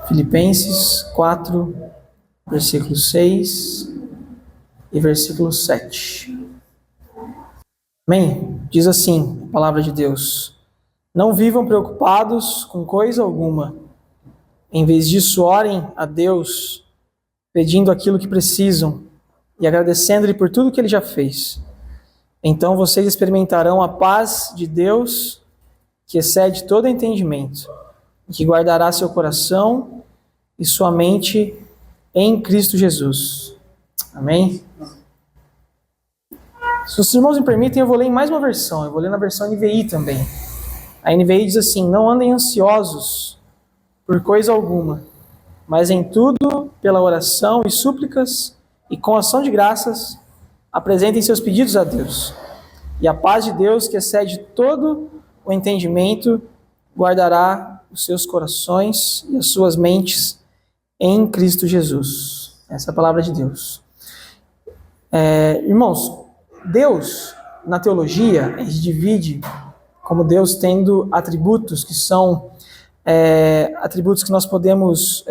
Filipenses 4, versículo 6 e versículo 7. Amém? Diz assim a palavra de Deus: não vivam preocupados com coisa alguma. Em vez disso, orem a Deus, pedindo aquilo que precisam e agradecendo-lhe por tudo que ele já fez. Então vocês experimentarão a paz de Deus, que excede todo entendimento, e que guardará seu coração e sua mente em Cristo Jesus. Amém? Se os irmãos me permitem, eu vou ler em mais uma versão. Eu vou ler na versão NVI também. A NVI diz assim: não andem ansiosos por coisa alguma, mas em tudo, pela oração e súplicas e com ação de graças, apresentem seus pedidos a Deus. E a paz de Deus, que excede todo o entendimento, guardará os seus corações e as suas mentes em Cristo Jesus. Essa é a palavra de Deus. Irmãos, Deus, na teologia, a gente divide como Deus tendo atributos que são atributos que nós podemos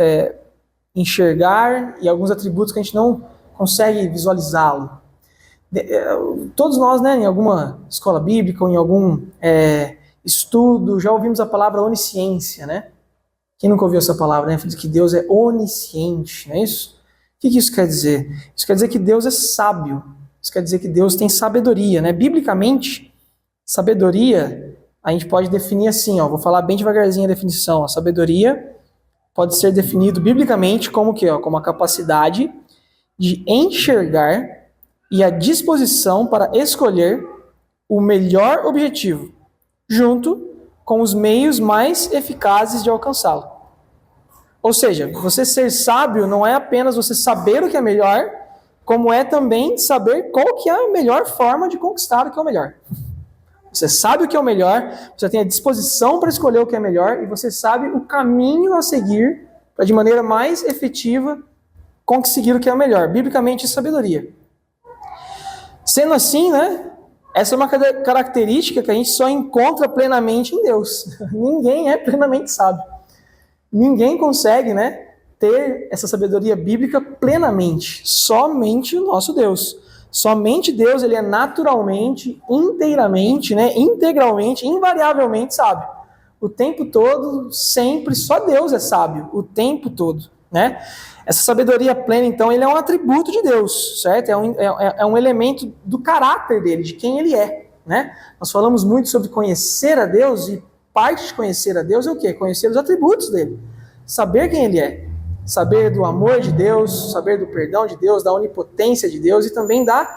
enxergar e alguns atributos que a gente não consegue visualizá-lo. Todos nós, né, em alguma escola bíblica ou em algum estudo, já ouvimos a palavra onisciência, né? Quem nunca ouviu essa palavra, né? Que Deus é onisciente, não é isso? O que isso quer dizer? Isso quer dizer que Deus é sábio. Isso quer dizer que Deus tem sabedoria, né? Biblicamente, sabedoria, a gente pode definir assim, vou falar bem devagarzinho a definição. A sabedoria pode ser definido biblicamente como o quê? Como a capacidade de enxergar e a disposição para escolher o melhor objetivo, junto com os meios mais eficazes de alcançá-lo. Ou seja, você ser sábio não é apenas você saber o que é melhor, como é também saber qual que é a melhor forma de conquistar o que é o melhor. Você sabe o que é o melhor, você tem a disposição para escolher o que é melhor e você sabe o caminho a seguir para, de maneira mais efetiva, conseguir o que é o melhor. Biblicamente, sabedoria. Sendo assim, né, essa é uma característica que a gente só encontra plenamente em Deus. Ninguém é plenamente sábio. Ninguém consegue, né, ter essa sabedoria bíblica plenamente. Somente o nosso Deus. Somente Deus, ele é naturalmente, inteiramente, né, integralmente, invariavelmente sábio. O tempo todo, sempre, só Deus é sábio. O tempo todo, né? Essa sabedoria plena, então, ele é um atributo de Deus, certo? É um elemento do caráter dele, de quem ele é, né? Nós falamos muito sobre conhecer a Deus e parte de conhecer a Deus é o quê? Conhecer os atributos dele. Saber quem ele é. Saber do amor de Deus, saber do perdão de Deus, da onipotência de Deus e também da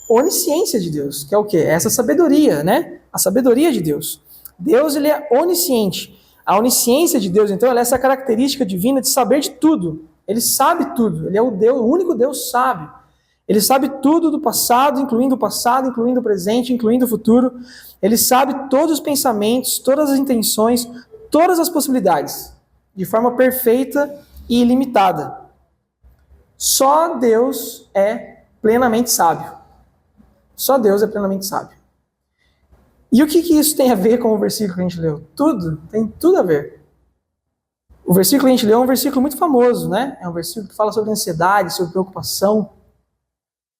onisciência de Deus, que é o quê? Essa sabedoria, né? A sabedoria de Deus. Deus, ele é onisciente. A onisciência de Deus, então, ela é essa característica divina de saber de tudo. Ele sabe tudo. Ele é o Deus, o único Deus sábio. Ele sabe tudo do passado, incluindo o presente, incluindo o futuro. Ele sabe todos os pensamentos, todas as intenções, todas as possibilidades, de forma perfeita e ilimitada. Só Deus é plenamente sábio. Só Deus é plenamente sábio. E o que isso tem a ver com o versículo que a gente leu? Tudo, tem tudo a ver. O versículo que a gente leu é um versículo muito famoso, né? É um versículo que fala sobre ansiedade, sobre preocupação.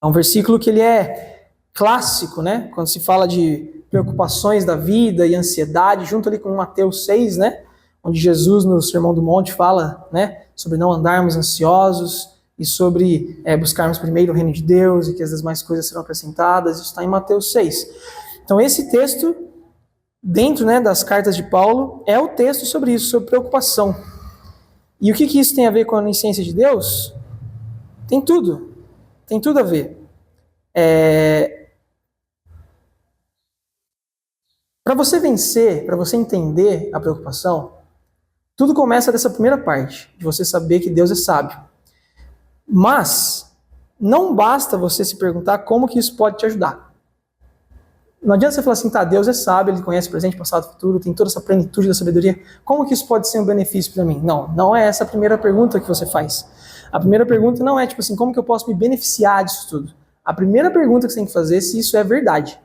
É um versículo que ele é clássico, né? Quando se fala de preocupações da vida e ansiedade, junto ali com Mateus 6, né? Onde Jesus, no Sermão do Monte, fala, né, sobre não andarmos ansiosos e sobre buscarmos primeiro o reino de Deus e que as demais coisas serão acrescentadas. Isso está em Mateus 6. Então esse texto, dentro, né, das cartas de Paulo, é o texto sobre isso, sobre preocupação. E o que isso tem a ver com a onisciência de Deus? Tem tudo a ver. Para você vencer, para você entender a preocupação, tudo começa dessa primeira parte, de você saber que Deus é sábio. Mas não basta você se perguntar como que isso pode te ajudar. Não adianta você falar assim, Deus é sábio, ele conhece o presente, passado, futuro, tem toda essa plenitude da sabedoria. Como que isso pode ser um benefício para mim? Não é essa a primeira pergunta que você faz. A primeira pergunta não é tipo assim, como que eu posso me beneficiar disso tudo? A primeira pergunta que você tem que fazer é se isso é verdade.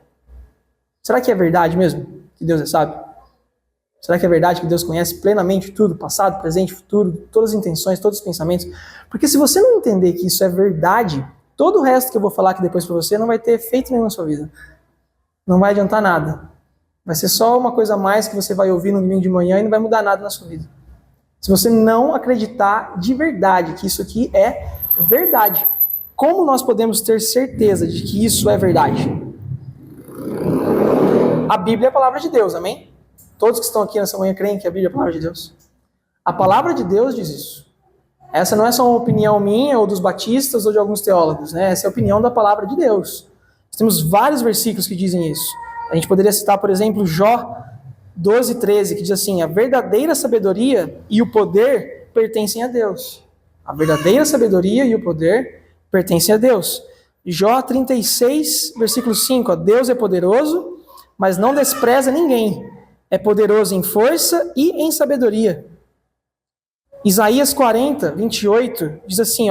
Será que é verdade mesmo? Que Deus é sábio? Será que é verdade que Deus conhece plenamente tudo, passado, presente, futuro, todas as intenções, todos os pensamentos? Porque se você não entender que isso é verdade, todo o resto que eu vou falar aqui depois para você não vai ter efeito nenhum na sua vida. Não vai adiantar nada. Vai ser só uma coisa a mais que você vai ouvir no domingo de manhã e não vai mudar nada na sua vida. Se você não acreditar de verdade que isso aqui é verdade, como nós podemos ter certeza de que isso é verdade? A Bíblia é a palavra de Deus, amém? Todos que estão aqui nessa manhã creem que a Bíblia é a palavra de Deus? A palavra de Deus diz isso. Essa não é só uma opinião minha ou dos batistas ou de alguns teólogos, né? Essa é a opinião da palavra de Deus. Nós temos vários versículos que dizem isso. A gente poderia citar, por exemplo, Jó 12:13, que diz assim: a verdadeira sabedoria e o poder pertencem a Deus. A verdadeira sabedoria e o poder pertencem a Deus. Jó 36, versículo 5, Deus é poderoso, mas não despreza ninguém. É poderoso em força e em sabedoria. Isaías 40, 28, diz assim,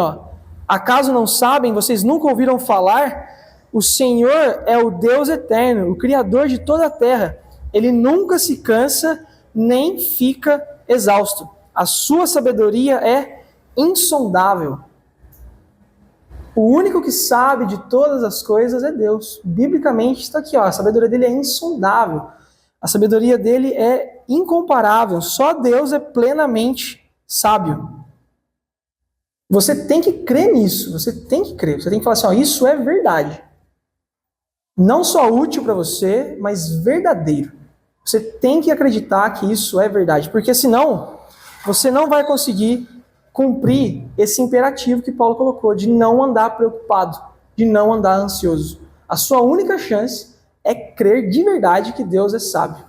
acaso não sabem, vocês nunca ouviram falar? O Senhor é o Deus eterno, o Criador de toda a terra. Ele nunca se cansa, nem fica exausto. A sua sabedoria é insondável. O único que sabe de todas as coisas é Deus. Biblicamente está aqui, a sabedoria dele é insondável. A sabedoria dele é incomparável. Só Deus é plenamente sábio. Você tem que crer nisso. Você tem que crer. Você tem que falar assim, isso é verdade. Não só útil para você, mas verdadeiro. Você tem que acreditar que isso é verdade, porque senão você não vai conseguir cumprir esse imperativo que Paulo colocou, de não andar preocupado, de não andar ansioso. A sua única chance é crer de verdade que Deus é sábio.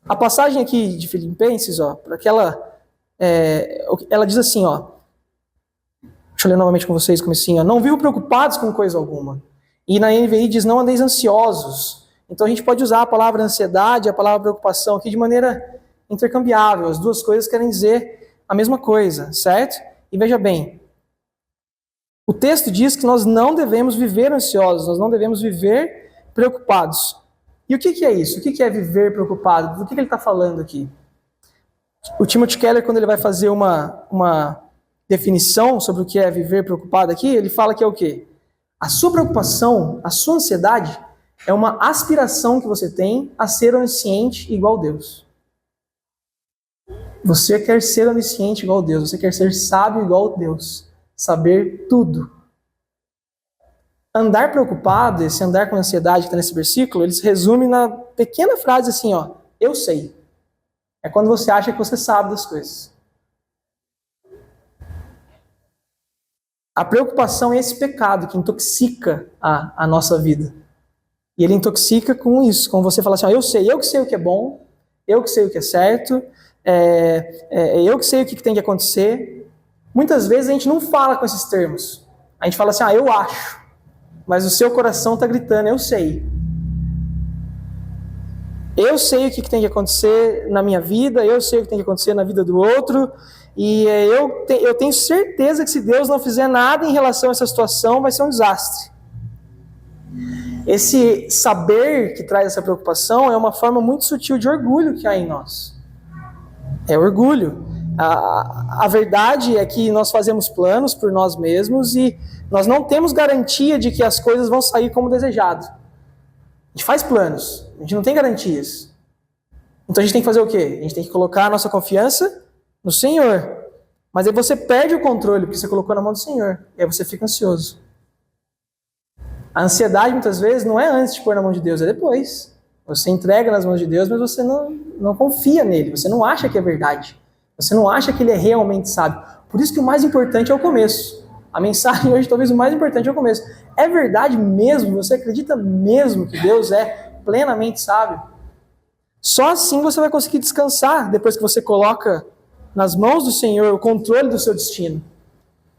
A passagem aqui de Filipenses, ela diz assim, deixa eu ler novamente com vocês, comecinho, não vivo preocupados com coisa alguma. E na NVI diz, não andeis ansiosos. Então a gente pode usar a palavra ansiedade, a palavra preocupação aqui de maneira intercambiável. As duas coisas querem dizer a mesma coisa, certo? E veja bem, o texto diz que nós não devemos viver ansiosos, nós não devemos viver preocupados. E o que é isso? O que é viver preocupado? Do que ele está falando aqui? O Timothy Keller, quando ele vai fazer uma definição sobre o que é viver preocupado aqui, ele fala que é o quê? A sua preocupação, a sua ansiedade é uma aspiração que você tem a ser onisciente igual a Deus. Você quer ser onisciente igual a Deus, você quer ser sábio igual a Deus, saber tudo. Andar preocupado, esse andar com ansiedade que está nesse versículo, ele se resume na pequena frase assim, eu sei. É quando você acha que você sabe das coisas. A preocupação é esse pecado que intoxica a nossa vida. E ele intoxica com isso, com você falar assim, eu que sei o que é bom, eu que sei o que é certo, eu que sei o que tem que acontecer. Muitas vezes a gente não fala com esses termos. A gente fala assim, eu acho. Mas o seu coração está gritando, eu sei. Eu sei o que tem que acontecer na minha vida, eu sei o que tem que acontecer na vida do outro, e eu tenho certeza que se Deus não fizer nada em relação a essa situação, vai ser um desastre. Esse saber que traz essa preocupação é uma forma muito sutil de orgulho que há em nós. É orgulho. A verdade é que nós fazemos planos por nós mesmos e nós não temos garantia de que as coisas vão sair como desejado. A gente faz planos, a gente não tem garantias. Então a gente tem que fazer o quê? A gente tem que colocar a nossa confiança no Senhor. Mas aí você perde o controle, porque você colocou na mão do Senhor. E aí você fica ansioso. A ansiedade, muitas vezes, não é antes de pôr na mão de Deus, é depois. Você entrega nas mãos de Deus, mas você não confia nele. Você não acha que é verdade. Você não acha que ele é realmente sábio. Por isso que o mais importante é o começo. A mensagem hoje, talvez o mais importante é o começo. É verdade mesmo? Você acredita mesmo que Deus é plenamente sábio? Só assim você vai conseguir descansar depois que você coloca nas mãos do Senhor o controle do seu destino.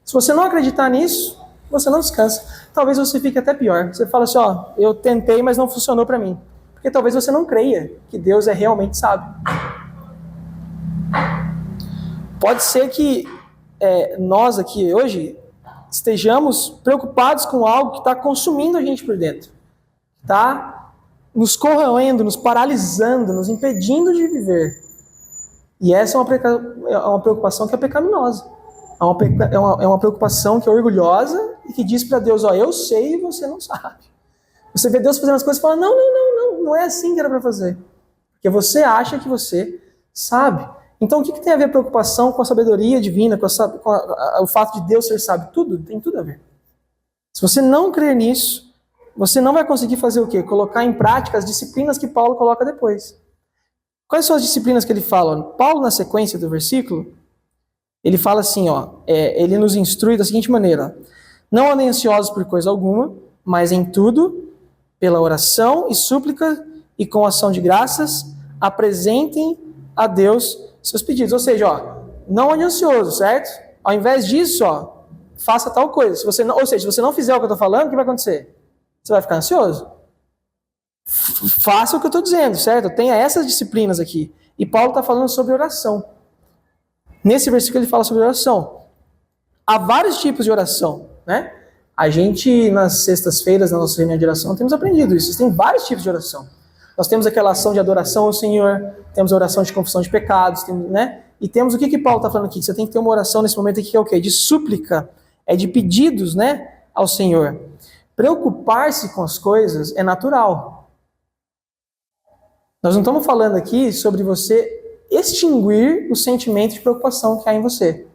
Se você não acreditar nisso, você não descansa. Talvez você fique até pior. Você fala assim, eu tentei, mas não funcionou para mim. Porque talvez você não creia que Deus é realmente sábio. Pode ser que nós aqui hoje estejamos preocupados com algo que está consumindo a gente por dentro. Está nos corroendo, nos paralisando, nos impedindo de viver. E essa é uma preocupação que é pecaminosa. É uma preocupação que é orgulhosa e que diz para Deus, ó, eu sei e você não sabe. Você vê Deus fazendo as coisas e fala, não é assim que era para fazer. Porque você acha que você sabe. Então o que tem a ver preocupação com a sabedoria divina, com o fato de Deus ser sábio? Tudo, tem tudo a ver. Se você não crer nisso, você não vai conseguir fazer o quê? Colocar em prática as disciplinas que Paulo coloca depois. Quais são as disciplinas que ele fala? Paulo, na sequência do versículo, ele fala assim, ele nos instrui da seguinte maneira: não andem ansiosos por coisa alguma, mas em tudo, pela oração e súplica e com ação de graças, apresentem a Deus seus pedidos. Ou seja, não ande ansioso, certo? Ao invés disso, faça tal coisa. Se você não fizer o que eu estou falando, o que vai acontecer? Você vai ficar ansioso. Faça o que eu estou dizendo, certo? Tenha essas disciplinas aqui. E Paulo está falando sobre oração. Nesse versículo ele fala sobre oração. Há vários tipos de oração, né? A gente, nas sextas-feiras, na nossa reunião de oração, temos aprendido isso. Tem vários tipos de oração. Nós temos aquela ação de adoração ao Senhor, temos a oração de confissão de pecados, né? E temos o que Paulo está falando aqui? Você tem que ter uma oração nesse momento aqui que é o quê? De súplica, de pedidos, né, ao Senhor. Preocupar-se com as coisas é natural. Nós não estamos falando aqui sobre você extinguir o sentimento de preocupação que há em você.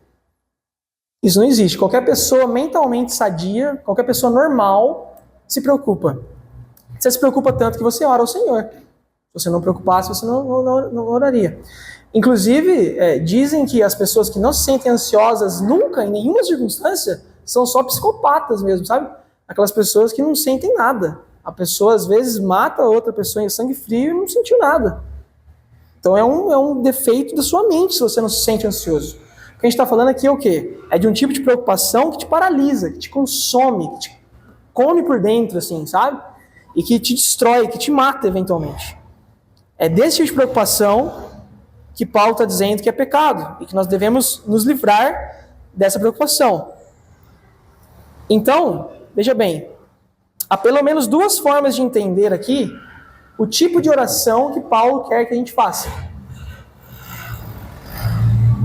Isso não existe. Qualquer pessoa mentalmente sadia, qualquer pessoa normal, se preocupa. Você se preocupa tanto que você ora ao Senhor. Se você não preocupasse, você não oraria. Inclusive, dizem que as pessoas que não se sentem ansiosas nunca, em nenhuma circunstância, são só psicopatas mesmo, sabe? Aquelas pessoas que não sentem nada. A pessoa, às vezes, mata outra pessoa em sangue frio e não sentiu nada. Então, é um defeito da sua mente se você não se sente ansioso. O que a gente está falando aqui é o quê? É de um tipo de preocupação que te paralisa, que te consome, que te come por dentro, assim, sabe? E que te destrói, que te mata eventualmente. É desse tipo de preocupação que Paulo está dizendo que é pecado e que nós devemos nos livrar dessa preocupação. Então, veja bem, há pelo menos duas formas de entender aqui o tipo de oração que Paulo quer que a gente faça.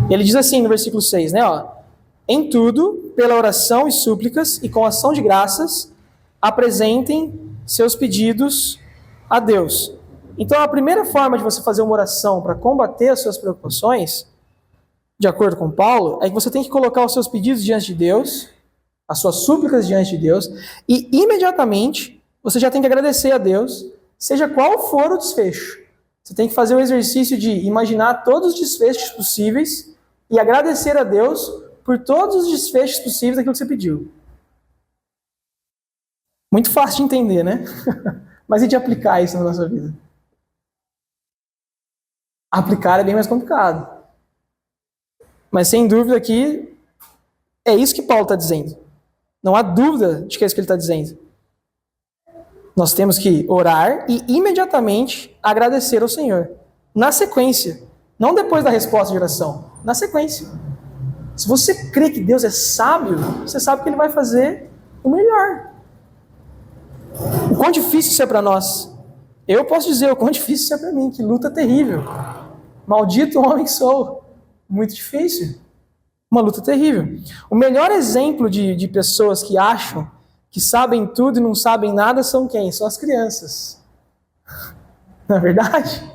Ele diz assim no versículo 6, né? Em tudo, pela oração e súplicas e com ação de graças, apresentem seus pedidos a Deus. Então, a primeira forma de você fazer uma oração para combater as suas preocupações, de acordo com Paulo, é que você tem que colocar os seus pedidos diante de Deus, as suas súplicas diante de Deus, e imediatamente você já tem que agradecer a Deus, seja qual for o desfecho. Você tem que fazer o exercício de imaginar todos os desfechos possíveis e agradecer a Deus por todos os desfechos possíveis daquilo que você pediu. Muito fácil de entender, né? Mas e de aplicar isso na nossa vida? Aplicar é bem mais complicado. Mas sem dúvida aqui, é isso que Paulo está dizendo. Não há dúvida de que é isso que ele está dizendo. Nós temos que orar e imediatamente agradecer ao Senhor. Na sequência. Não depois da resposta de oração. Na sequência. Se você crê que Deus é sábio, você sabe que Ele vai fazer o melhor. O quão difícil isso é para nós. Eu posso dizer o quão difícil isso é para mim. Que luta terrível. Maldito homem que sou. Muito difícil. Uma luta terrível. O melhor exemplo de pessoas que acham que sabem tudo e não sabem nada são quem? São as crianças. Não é verdade?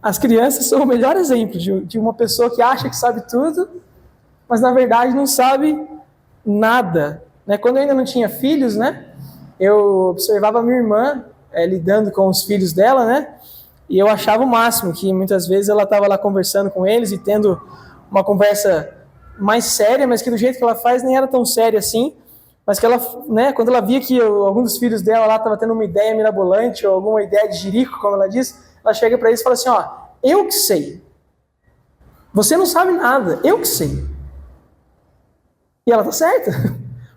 As crianças são o melhor exemplo de uma pessoa que acha que sabe tudo, mas na verdade não sabe nada. Quando eu ainda não tinha filhos, eu observava a minha irmã lidando com os filhos dela, e eu achava o máximo, que muitas vezes ela estava lá conversando com eles e tendo uma conversa mais séria, mas que do jeito que ela faz nem era tão séria assim, mas que ela, quando ela via que algum dos filhos dela lá estava tendo uma ideia mirabolante ou alguma ideia de jirico, como ela diz, ela chega para eles e fala assim, eu que sei. Você não sabe nada, eu que sei. E ela tá certa.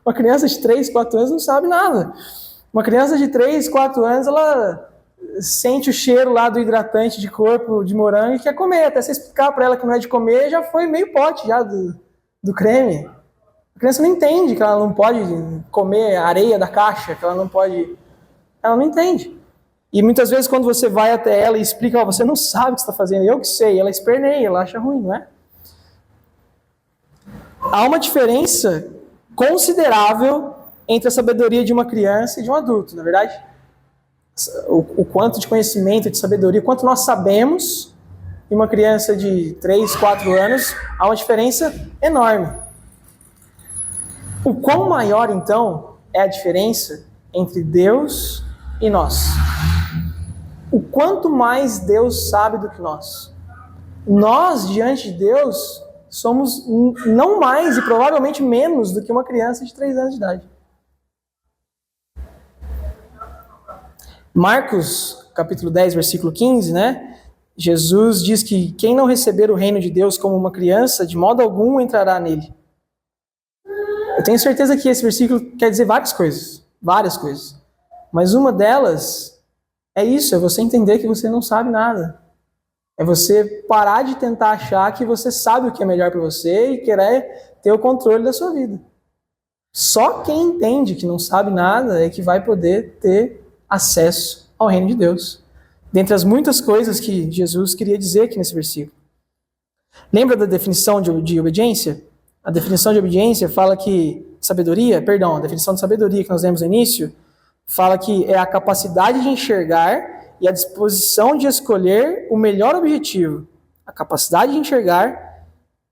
Uma criança de 3, 4 anos não sabe nada. Uma criança de 3, 4 anos, ela sente o cheiro lá do hidratante de corpo de morango e quer comer. Até você explicar para ela que não é de comer, já foi meio pote já do creme. A criança não entende que ela não pode comer a areia da caixa, que ela não pode... Ela não entende. E muitas vezes quando você vai até ela e explica, você não sabe o que você está fazendo, eu que sei, ela esperneia, ela acha ruim, não é? Há uma diferença considerável entre a sabedoria de uma criança e de um adulto, não é verdade? O quanto de conhecimento, de sabedoria, quanto nós sabemos, em uma criança de 3, 4 anos, há uma diferença enorme. O quão maior, então, é a diferença entre Deus e nós? O quanto mais Deus sabe do que nós? Nós, diante de Deus, somos não mais e provavelmente menos do que uma criança de 3 anos de idade. Marcos, capítulo 10, versículo 15, né? Jesus diz que quem não receber o reino de Deus como uma criança, de modo algum entrará nele. Eu tenho certeza que esse versículo quer dizer várias coisas. Mas uma delas é isso, é você entender que você não sabe nada. É você parar de tentar achar que você sabe o que é melhor para você e querer ter o controle da sua vida. Só quem entende que não sabe nada é que vai poder ter acesso ao reino de Deus. Dentre as muitas coisas que Jesus queria dizer aqui nesse versículo. Lembra da definição de obediência? A definição de obediência fala que a definição de sabedoria que nós lemos no início, fala que é a capacidade de enxergar e a disposição de escolher o melhor objetivo. A capacidade de enxergar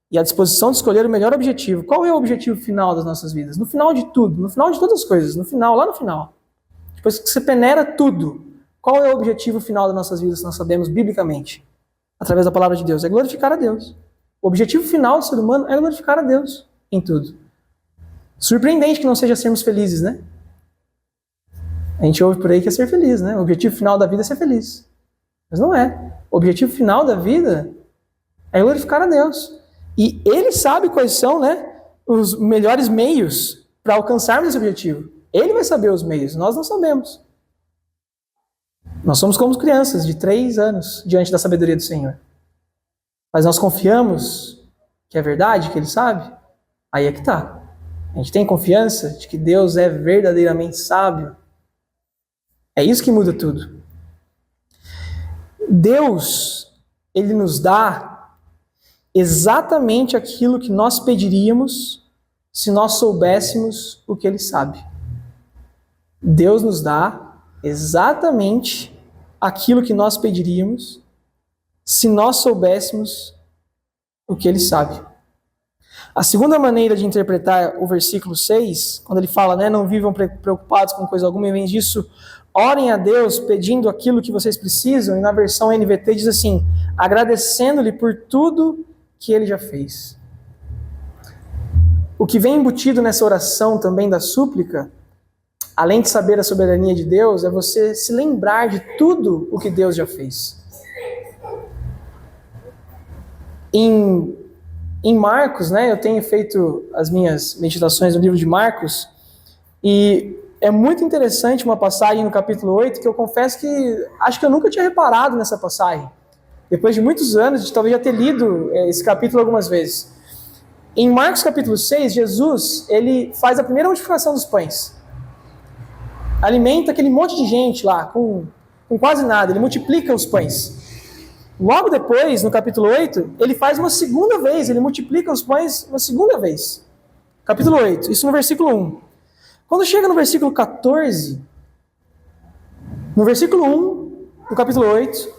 e a disposição de escolher o melhor objetivo. Qual é o objetivo final das nossas vidas? No final de tudo, no final de todas as coisas, lá no final. Depois que você peneira tudo, qual é o objetivo final das nossas vidas que nós sabemos biblicamente? Através da palavra de Deus. É glorificar a Deus. O objetivo final do ser humano é glorificar a Deus em tudo. Surpreendente que não seja sermos felizes, né? A gente ouve por aí que é ser feliz, né? O objetivo final da vida é ser feliz. Mas não é. O objetivo final da vida é glorificar a Deus. E Ele sabe quais são, né, os melhores meios para alcançarmos esse objetivo. Ele vai saber os meios, nós não sabemos. Nós somos como crianças de 3 anos diante da sabedoria do Senhor. Mas nós confiamos que é verdade, que Ele sabe? Aí é que está. A gente tem confiança de que Deus é verdadeiramente sábio. É isso que muda tudo. Deus, Ele nos dá exatamente aquilo que nós pediríamos se nós soubéssemos o que Ele sabe. Deus nos dá exatamente aquilo que nós pediríamos se nós soubéssemos o que Ele sabe. A segunda maneira de interpretar o versículo 6, quando ele fala, né, não vivam preocupados com coisa alguma, e vem disso, orem a Deus pedindo aquilo que vocês precisam, e na versão NVT diz assim, agradecendo-lhe por tudo que Ele já fez. O que vem embutido nessa oração também da súplica, além de saber a soberania de Deus, é você se lembrar de tudo o que Deus já fez. Em Marcos, né, eu tenho feito as minhas meditações no livro de Marcos, e é muito interessante uma passagem no capítulo 8, que eu confesso que acho que eu nunca tinha reparado nessa passagem. Depois de muitos anos, de talvez já ter lido esse capítulo algumas vezes. Em Marcos capítulo 6, Jesus, ele faz a primeira multiplicação dos pães. Alimenta aquele monte de gente lá, com quase nada, ele multiplica os pães. Logo depois, no capítulo 8, ele faz uma segunda vez, ele multiplica os pães uma segunda vez. Capítulo 8, isso no versículo 1. Quando chega no versículo 14, no versículo 1, no capítulo 8,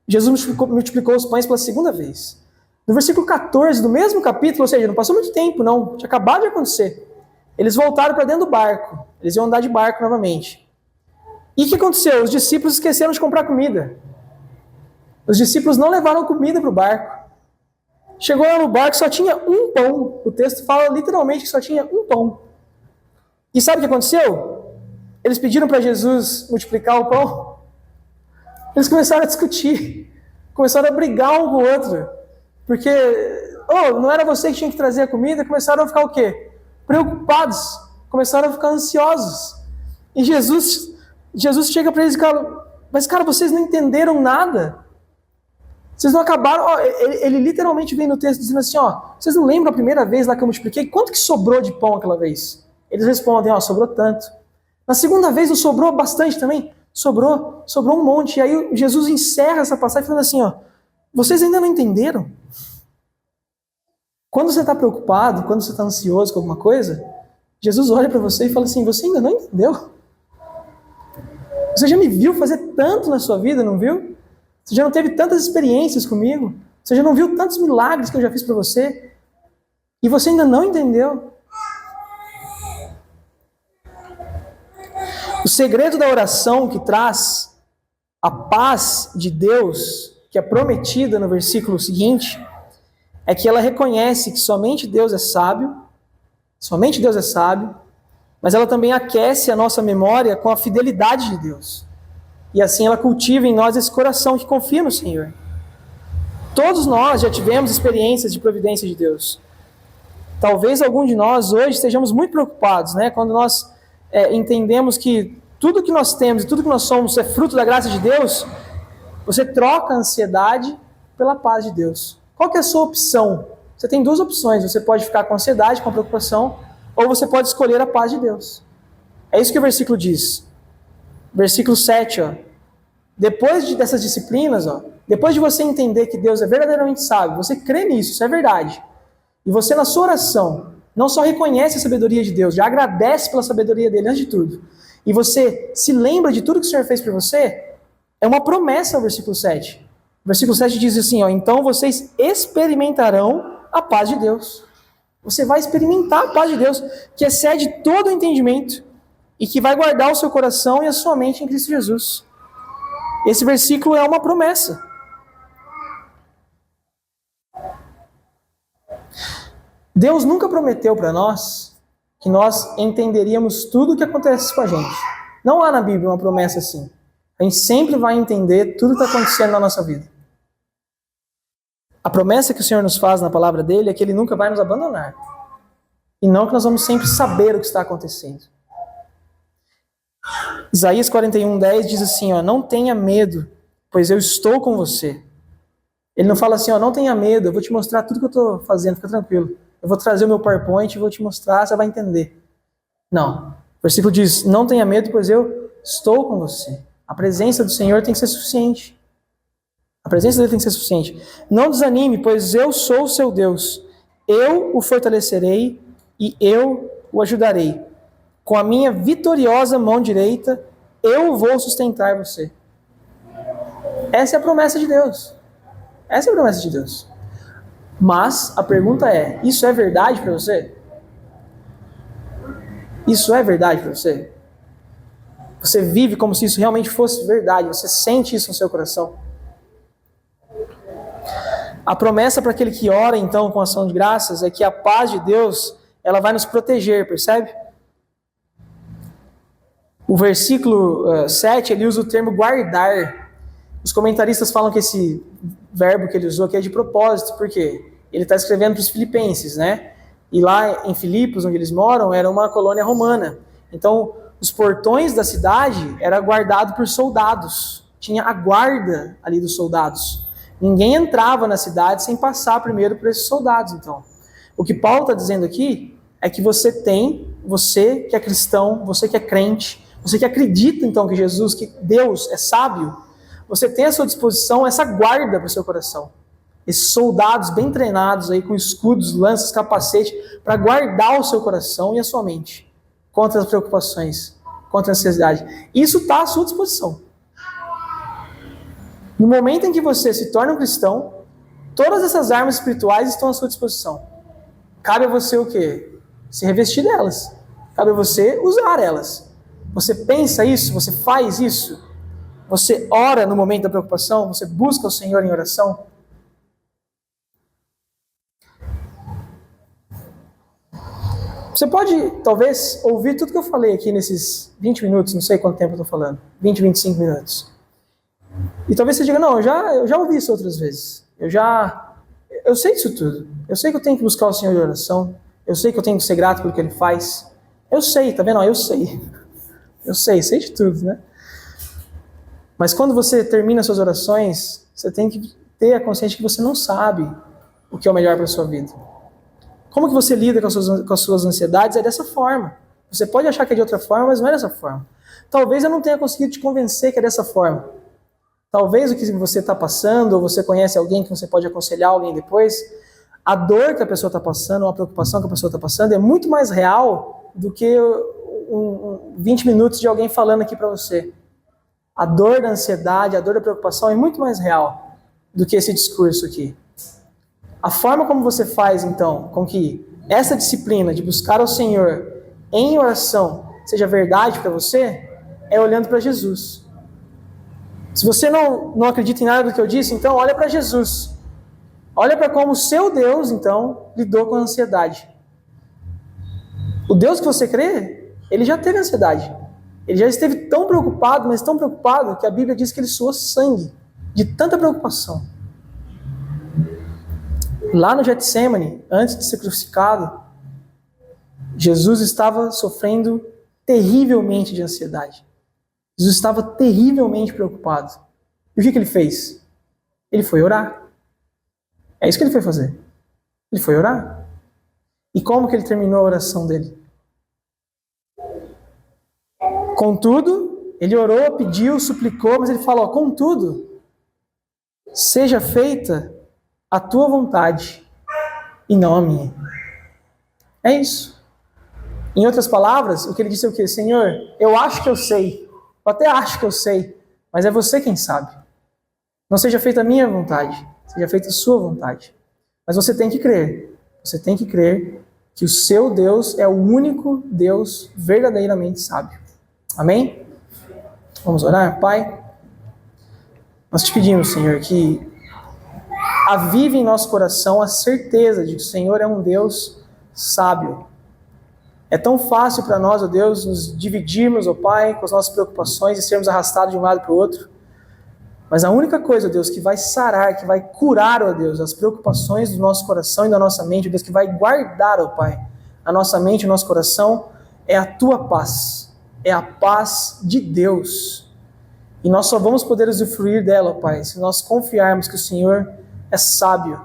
Jesus multiplicou os pães pela segunda vez. No versículo 14 do mesmo capítulo, ou seja, não passou muito tempo não, tinha acabado de acontecer. Eles voltaram para dentro do barco, eles iam andar de barco novamente. E o que aconteceu? Os discípulos esqueceram de comprar comida. Os discípulos não levaram comida para o barco. Chegou lá no barco, só tinha um pão. O texto fala literalmente que só tinha um pão. E sabe o que aconteceu? Eles pediram para Jesus multiplicar o pão. Eles começaram a discutir. Começaram a brigar um com o outro. Porque, não era você que tinha que trazer a comida. Começaram a ficar o quê? Preocupados. Começaram a ficar ansiosos. E Jesus chega para eles e fala, mas cara, vocês não entenderam nada. Vocês não acabaram... Ele literalmente vem no texto dizendo assim, vocês não lembram a primeira vez lá que eu multipliquei? Quanto que sobrou de pão aquela vez? Eles respondem, sobrou tanto. Na segunda vez não sobrou bastante também? Sobrou um monte. E aí Jesus encerra essa passagem falando assim, ó, vocês ainda não entenderam? Quando você está preocupado, quando você está ansioso com alguma coisa, Jesus olha para você e fala assim, você ainda não entendeu? Você já me viu fazer tanto na sua vida, não viu? Você já não teve tantas experiências comigo? Você já não viu tantos milagres que eu já fiz para você? E você ainda não entendeu? O segredo da oração que traz a paz de Deus, que é prometida no versículo seguinte, é que ela reconhece que somente Deus é sábio, mas ela também aquece a nossa memória com a fidelidade de Deus. E assim ela cultiva em nós esse coração que confia no Senhor. Todos nós já tivemos experiências de providência de Deus. Talvez algum de nós hoje estejamos muito preocupados, né? Quando nós entendemos que tudo que nós temos e tudo que nós somos é fruto da graça de Deus, você troca a ansiedade pela paz de Deus. Qual que é a sua opção? Você tem duas opções. Você pode ficar com ansiedade, com preocupação, ou você pode escolher a paz de Deus. É isso que o versículo diz. Versículo 7, ó. Depois dessas disciplinas, ó, depois de você entender que Deus é verdadeiramente sábio, você crê nisso, isso é verdade. E você na sua oração não só reconhece a sabedoria de Deus, já agradece pela sabedoria dele antes de tudo. E você se lembra de tudo que o Senhor fez por você, é uma promessa o versículo 7. O versículo 7 diz assim, ó, então vocês experimentarão a paz de Deus. Você vai experimentar a paz de Deus, que excede todo o entendimento e que vai guardar o seu coração e a sua mente em Cristo Jesus. Esse versículo é uma promessa. Deus nunca prometeu para nós que nós entenderíamos tudo o que acontece com a gente. Não há na Bíblia uma promessa assim. A gente sempre vai entender tudo que está acontecendo na nossa vida. A promessa que o Senhor nos faz na palavra dele é que ele nunca vai nos abandonar. E não que nós vamos sempre saber o que está acontecendo. Isaías 41:10 diz assim, ó, não tenha medo, pois eu estou com você. Ele não fala assim, ó, não tenha medo, eu vou te mostrar tudo que eu estou fazendo, fica tranquilo. Eu vou trazer o meu PowerPoint e vou te mostrar, você vai entender. Não. O versículo diz, não tenha medo, pois eu estou com você. A presença do Senhor tem que ser suficiente. A presença dele tem que ser suficiente. Não desanime, pois eu sou o seu Deus. Eu o fortalecerei e eu o ajudarei. Com a minha vitoriosa mão direita, eu vou sustentar você. Essa é a promessa de Deus. Essa é a promessa de Deus. Mas a pergunta é, isso é verdade para você? Isso é verdade para você? Você vive como se isso realmente fosse verdade? Você sente isso no seu coração? A promessa para aquele que ora, então, com ação de graças, é que a paz de Deus, ela vai nos proteger, percebe? O versículo 7, ele usa o termo guardar. Os comentaristas falam que esse verbo que ele usou aqui é de propósito, porque ele está escrevendo para os filipenses, né? E lá em Filipos, onde eles moram, era uma colônia romana. Então, os portões da cidade eram guardados por soldados. Tinha a guarda ali dos soldados. Ninguém entrava na cidade sem passar primeiro por esses soldados, então. O que Paulo está dizendo aqui é que você que é cristão, você que é crente, você que acredita, então, que Jesus, que Deus é sábio, você tem à sua disposição essa guarda para o seu coração. Esses soldados bem treinados aí com escudos, lanças, capacete, para guardar o seu coração e a sua mente contra as preocupações, contra a ansiedade. Isso está à sua disposição. No momento em que você se torna um cristão, todas essas armas espirituais estão à sua disposição. Cabe a você o quê? Se revestir delas. Cabe a você usar elas. Você pensa isso? Você faz isso? Você ora no momento da preocupação? Você busca o Senhor em oração? Você pode, talvez, ouvir tudo que eu falei aqui nesses 20 minutos, não sei quanto tempo eu estou falando, 20, 25 minutos. E talvez você diga, não, eu já ouvi isso outras vezes. Eu sei disso tudo. Eu sei que eu tenho que buscar o Senhor em oração. Eu sei que eu tenho que ser grato pelo que Ele faz. Eu sei, tá vendo? Eu sei. Eu sei de tudo, né? Mas quando você termina suas orações, você tem que ter a consciência que você não sabe o que é o melhor para a sua vida. Como que você lida com as suas ansiedades? É dessa forma. Você pode achar que é de outra forma, mas não é dessa forma. talvez eu não tenha conseguido te convencer que é dessa forma. Talvez o que você está passando, ou você conhece alguém que você pode aconselhar alguém depois, a dor que a pessoa está passando, ou a preocupação que a pessoa está passando é muito mais real do que 20 minutos de alguém falando aqui para você. A dor da ansiedade, a dor da preocupação é muito mais real do que esse discurso aqui. A forma como você faz, então, com que essa disciplina de buscar ao Senhor em oração seja verdade para você, é olhando para Jesus. Se você não acredita em nada do que eu disse, então olha para Jesus. Olha para como o seu Deus, então, lidou com a ansiedade. O Deus que você crê, ele já teve ansiedade. Ele já esteve tão preocupado, mas tão preocupado, que a Bíblia diz que ele suou sangue de tanta preocupação. Lá no Getsemane, antes de ser crucificado, Jesus estava sofrendo terrivelmente de ansiedade. Jesus estava terrivelmente preocupado. E o que ele fez? Ele foi orar. É isso que ele foi fazer. Ele foi orar. E como que ele terminou a oração dele? Contudo, ele orou, pediu, suplicou, mas ele falou, contudo, seja feita a tua vontade e não a minha. É isso. Em outras palavras, o que ele disse é o quê? Senhor, eu acho que eu sei, eu até acho que eu sei, mas é você quem sabe. Não seja feita a minha vontade, seja feita a sua vontade. Mas você tem que crer que o seu Deus é o único Deus verdadeiramente sábio. Amém? Vamos orar? Pai, nós te pedimos, Senhor, que avive em nosso coração a certeza de que o Senhor é um Deus sábio. É tão fácil para nós, ó Deus, nos dividirmos, ó Pai, com as nossas preocupações e sermos arrastados de um lado para o outro. Mas a única coisa, ó Deus, que vai sarar, que vai curar, ó Deus, as preocupações do nosso coração e da nossa mente, ó Deus, que vai guardar, ó Pai, a nossa mente e o nosso coração, é a Tua paz. É a paz de Deus. E nós só vamos poder usufruir dela, ó Pai, se nós confiarmos que o Senhor é sábio.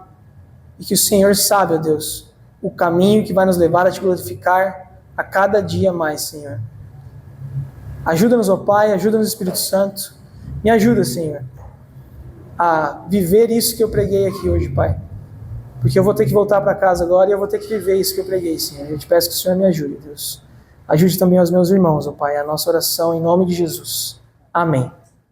E que o Senhor sabe, ó Deus, o caminho que vai nos levar a Te glorificar a cada dia mais, Senhor. Ajuda-nos, ó Pai, ajuda-nos, Espírito Santo. Me ajuda, Senhor, a viver isso que eu preguei aqui hoje, Pai. Porque eu vou ter que voltar para casa agora e eu vou ter que viver isso que eu preguei, Senhor. Eu te peço que o Senhor me ajude, Deus. Ajude também aos meus irmãos, ó Pai, a nossa oração em nome de Jesus. Amém.